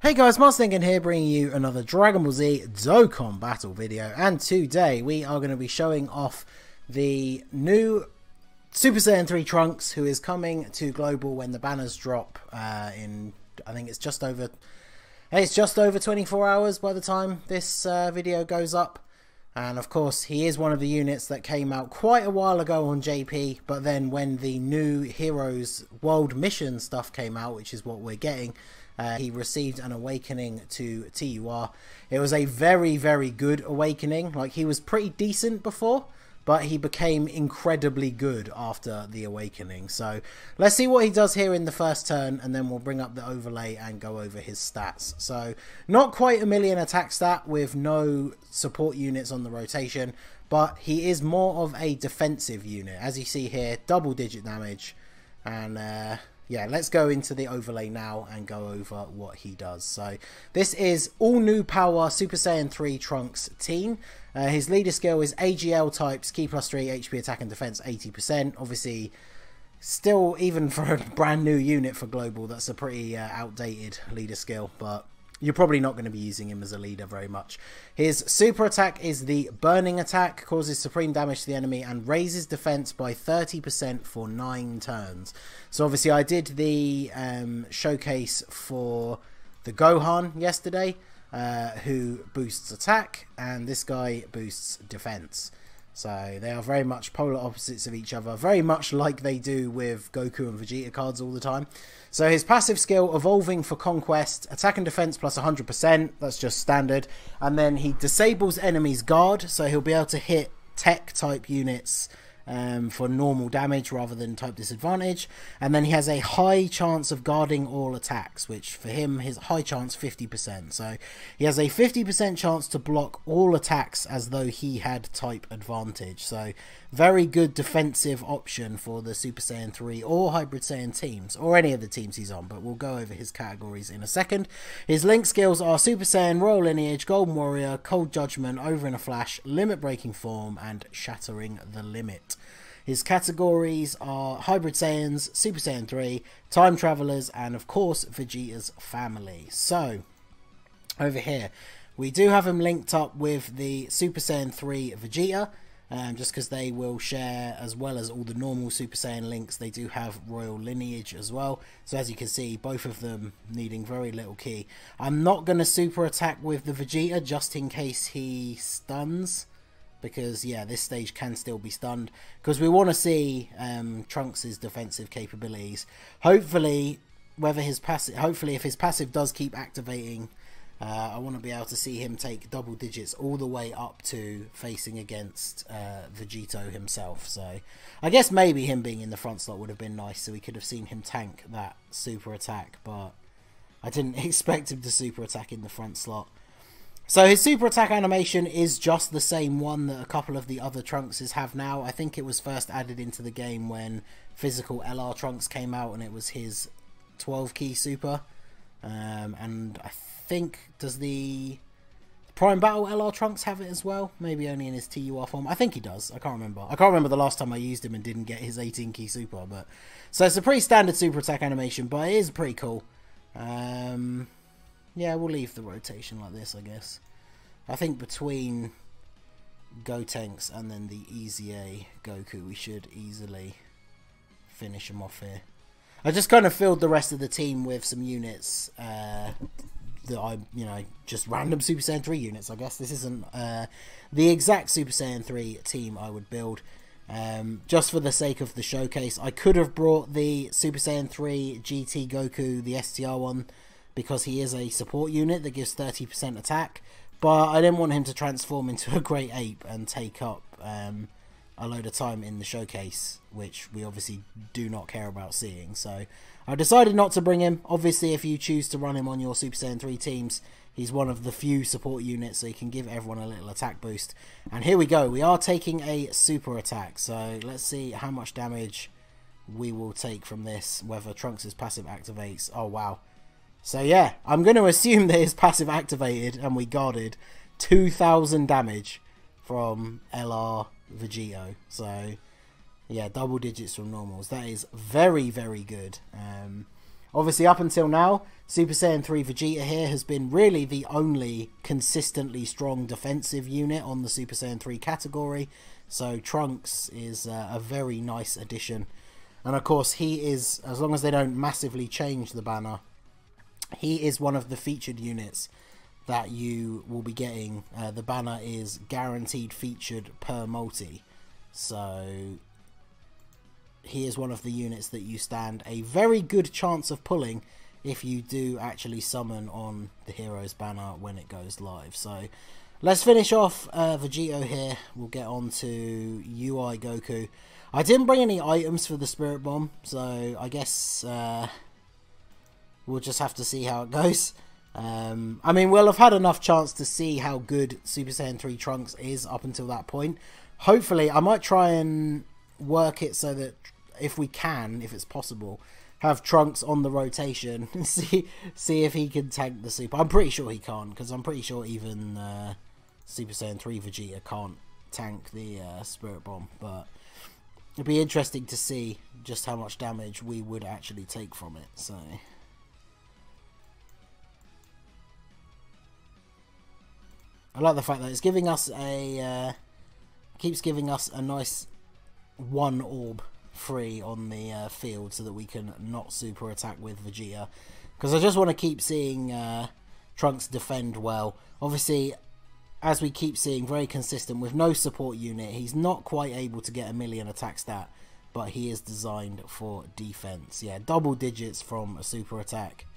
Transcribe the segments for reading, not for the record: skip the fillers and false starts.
Hey guys, Ningen here, bringing you another Dragon Ball Z Dokkan battle video, and today we are going to be showing off the new Super Saiyan 3 Trunks, who is coming to Global when the banners drop in, I think it's just over 24 hours by the time this video goes up. And of course, he is one of the units that came out quite a while ago on JP, but then when the new Heroes World Mission stuff came out, which is what we're getting, he received an awakening to TUR. It was a very, very good awakening. Like, he was pretty decent before, but he became incredibly good after the awakening. So let's see what he does here in the first turn, and then we'll bring up the overlay and go over his stats. So not quite a million attack stat with no support units on the rotation, but he is more of a defensive unit. As you see here, double digit damage. And yeah, let's go into the overlay now and go over what he does. So this is all new power Super Saiyan 3 Trunks Teen. His leader skill is AGL types, Ki plus 3, HP attack and defense 80%. Obviously, still, even for a brand new unit for Global, that's a pretty outdated leader skill, but you're probably not going to be using him as a leader very much. His super attack is the burning attack, causes supreme damage to the enemy and raises defense by 30% for 9 turns. So obviously I did the showcase for the Gohan yesterday, who boosts attack, and this guy boosts defense. So they are very much polar opposites of each other, very much like they do with Goku and Vegeta cards all the time. So his passive skill, Evolving for Conquest, attack and defense plus 100%, that's just standard. And then he disables enemies' guard, so he'll be able to hit tech type units for normal damage rather than type disadvantage. And then he has a high chance of guarding all attacks, which for him, his high chance 50%. So he has a 50% chance to block all attacks as though he had type advantage. So very good defensive option for the Super Saiyan 3 or Hybrid Saiyan teams, or any of the teams he's on, but we'll go over his categories in a second. His link skills are Super Saiyan, Royal Lineage, Golden Warrior, Cold Judgment, Over in a Flash, Limit Breaking Form, and Shattering the Limit. His categories are Hybrid Saiyans, Super Saiyan 3, Time Travelers, and of course Vegeta's family. So over here we do have him linked up with the Super Saiyan 3 Vegeta, just because they will share, as well as all the normal Super Saiyan links, they do have Royal Lineage as well. So as you can see, both of them needing very little key. I'm not going to super attack with the Vegeta just in case he stuns, because yeah, this stage can still be stunned, because we want to see Trunks' defensive capabilities. Hopefully, if his passive does keep activating, I want to be able to see him take double digits all the way up to facing against Vegito himself. So I guess maybe him being in the front slot would have been nice, so we could have seen him tank that super attack, but I didn't expect him to super attack in the front slot. So his super attack animation is just the same one that a couple of the other Trunkses have now. I think it was first added into the game when physical LR Trunks came out, and it was his 12 key super. And I think, does the Prime Battle LR Trunks have it as well? Maybe only in his TUR form. I think he does. I can't remember. I can't remember the last time I used him and didn't get his 18 key super. But so it's a pretty standard super attack animation, but it is pretty cool. Yeah, we'll leave the rotation like this, I guess. I think between Gotenks and then the Easy A Goku, we should easily finish him off here. I just kind of filled the rest of the team with some units that I, just random Super Saiyan 3 units, I guess. This isn't the exact Super Saiyan 3 team I would build. Just for the sake of the showcase, I could have brought the Super Saiyan 3 GT Goku, the STR one, because he is a support unit that gives 30% attack, but I didn't want him to transform into a Great Ape and take up a load of time in the showcase, which we obviously do not care about seeing. So I decided not to bring him. Obviously, if you choose to run him on your Super Saiyan 3 teams, he's one of the few support units, so he can give everyone a little attack boost. And here we go, we are taking a super attack, so let's see how much damage we will take from this, whether Trunks' passive activates. Oh wow. So yeah, I'm going to assume that his passive activated and we guarded 2,000 damage from LR Vegito. So yeah, double digits from normals. That is very, very good. Obviously, up until now, Super Saiyan 3 Vegeta here has been really the only consistently strong defensive unit on the Super Saiyan 3 category. So Trunks is a very nice addition. And of course, he is, as long as they don't massively change the banner, he is one of the featured units that you will be getting. The banner is guaranteed featured per multi. So he is one of the units that you stand a very good chance of pulling if you do actually summon on the Heroes banner when it goes live. So let's finish off Vegito here. We'll get on to UI Goku. I didn't bring any items for the Spirit Bomb, so I guess we'll just have to see how it goes. I mean, we'll have had enough chance to see how good Super Saiyan 3 Trunks is up until that point. Hopefully, I might try and work it so that if we can, if it's possible, have Trunks on the rotation and see if he can tank the Super. I'm pretty sure he can't, because I'm pretty sure even Super Saiyan 3 Vegeta can't tank the Spirit Bomb. But it'd be interesting to see just how much damage we would actually take from it. So I like the fact that it's giving us a keeps giving us a nice one orb free on the field so that we can not super attack with Vegeta, because I just want to keep seeing Trunks defend well. Obviously, as we keep seeing, very consistent with no support unit. He's not quite able to get a million attack stat, but he is designed for defense. Yeah, double digits from a super attack.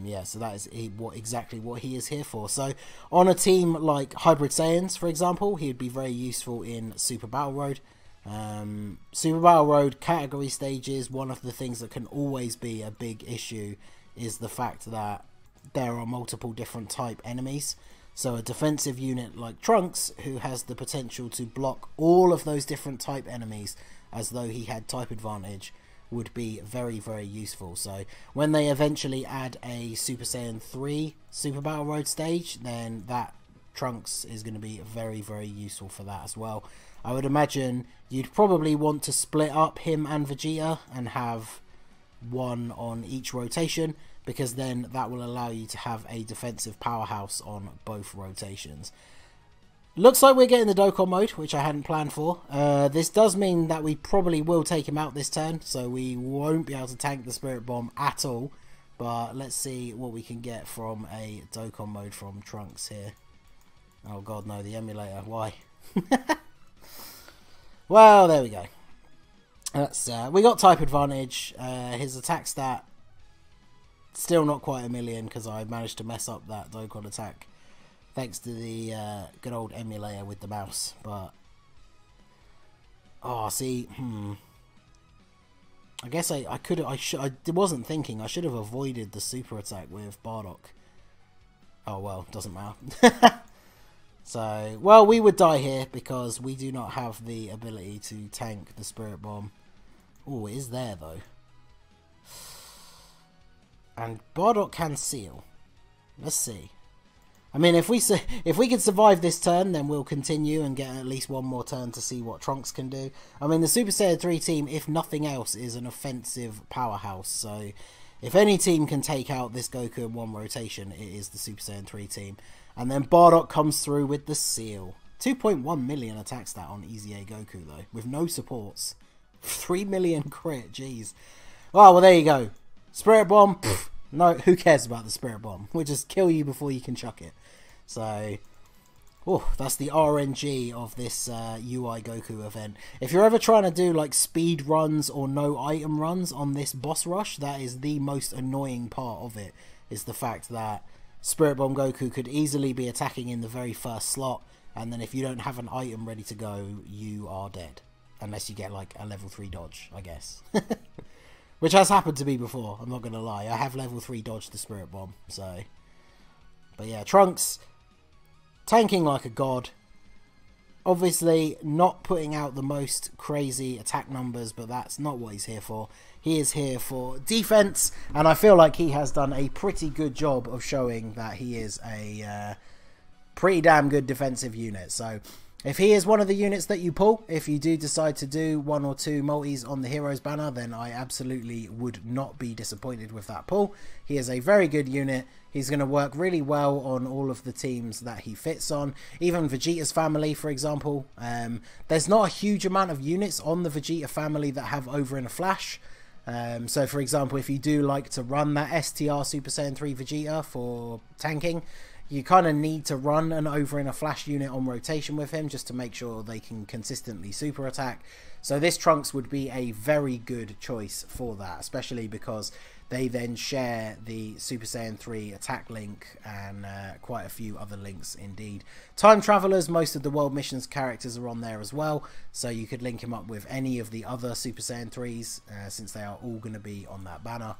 Yeah, so that is exactly what he is here for. So on a team like Hybrid Saiyans, for example, he would be very useful in Super Battle Road. Super Battle Road category stages, one of the things that can always be a big issue is the fact that there are multiple different type enemies. So a defensive unit like Trunks, who has the potential to block all of those different type enemies as though he had type advantage, would be very, very useful. So when they eventually add a Super Saiyan 3 Super Battle Road stage, then that Trunks is going to be very, very useful for that as well. I would imagine you'd probably want to split up him and Vegeta and have one on each rotation, because then that will allow you to have a defensive powerhouse on both rotations. Looks like we're getting the Dokkan mode, which I hadn't planned for. This does mean that we probably will take him out this turn, so we won't be able to tank the Spirit Bomb at all. But let's see what we can get from a Dokkan mode from Trunks here. Oh god, no, the emulator. Why? Well, there we go. That's we got type advantage. His attack stat still not quite a million, because I managed to mess up that Dokkan attack thanks to the good old emulator with the mouse. But oh, see, I guess I wasn't thinking. I should have avoided the super attack with Bardock. Oh well, doesn't matter. So, well, we would die here because we do not have the ability to tank the Spirit Bomb. Oh, it is there though. And Bardock can seal. Let's see. I mean, if we can survive this turn, then we'll continue and get at least one more turn to see what Trunks can do. I mean, the Super Saiyan 3 team, if nothing else, is an offensive powerhouse. So, if any team can take out this Goku in one rotation, it is the Super Saiyan 3 team. And then Bardock comes through with the seal. 2.1 million attack stat on Easy A Goku, though, with no supports. 3 million crit, jeez. Oh, well, there you go. Spirit Bomb, pff, no, who cares about the Spirit Bomb? We'll just kill you before you can chuck it. So, oh, that's the RNG of this UI Goku event. If you're ever trying to do like speed runs or no item runs on this boss rush, that is the most annoying part of it, is the fact that Spirit Bomb Goku could easily be attacking in the very first slot, and then if you don't have an item ready to go, you are dead. Unless you get like a level 3 dodge, I guess. Which has happened to me before, I'm not going to lie. I have level 3 dodged the Spirit Bomb, so. But yeah, Trunks tanking like a god. Obviously not putting out the most crazy attack numbers, but that's not what he's here for. He is here for defense, and I feel like he has done a pretty good job of showing that he is a pretty damn good defensive unit. So If he is one of the units that you pull, if you do decide to do 1 or 2 multis on the Heroes banner, then I absolutely would not be disappointed with that pull. He is a very good unit. He's going to work really well on all of the teams that he fits on. Even Vegeta's family, for example. There's not a huge amount of units on the Vegeta family that have over in a flash. So, for example, if you do like to run that STR Super Saiyan 3 Vegeta for tanking, you kind of need to run an over in a flash unit on rotation with him just to make sure they can consistently super attack. So this Trunks would be a very good choice for that, especially because they then share the Super Saiyan 3 attack link and quite a few other links indeed. Time Travelers, most of the World Missions characters are on there as well, so you could link him up with any of the other Super Saiyan 3s since they are all going to be on that banner.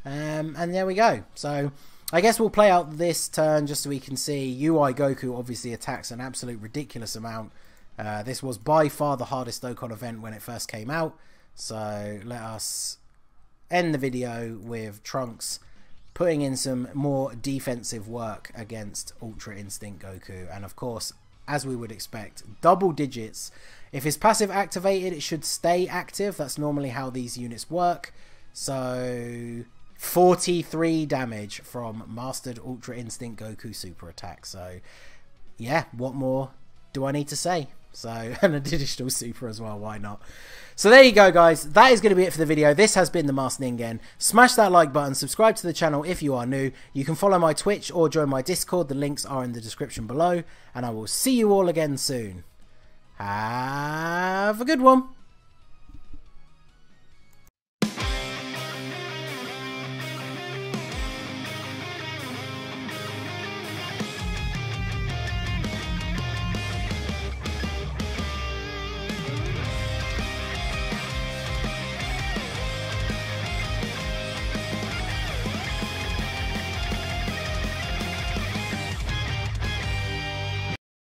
And there we go. So I guess we'll play out this turn just so we can see. UI Goku obviously attacks an absolute ridiculous amount. This was by far the hardest Dokkan event when it first came out. So let us end the video with Trunks putting in some more defensive work against Ultra Instinct Goku. And of course, as we would expect, double digits. If his passive activated, it should stay active. That's normally how these units work. So 43 damage from Mastered Ultra Instinct Goku Super Attack. So yeah, what more do I need to say? So, and a digital super as well, why not? So there you go, guys. That is going to be it for the video. This has been the Masked Ningen. Smash that like button, subscribe to the channel if you are new. You can follow my Twitch or join my Discord. The links are in the description below. And I will see you all again soon. Have a good one.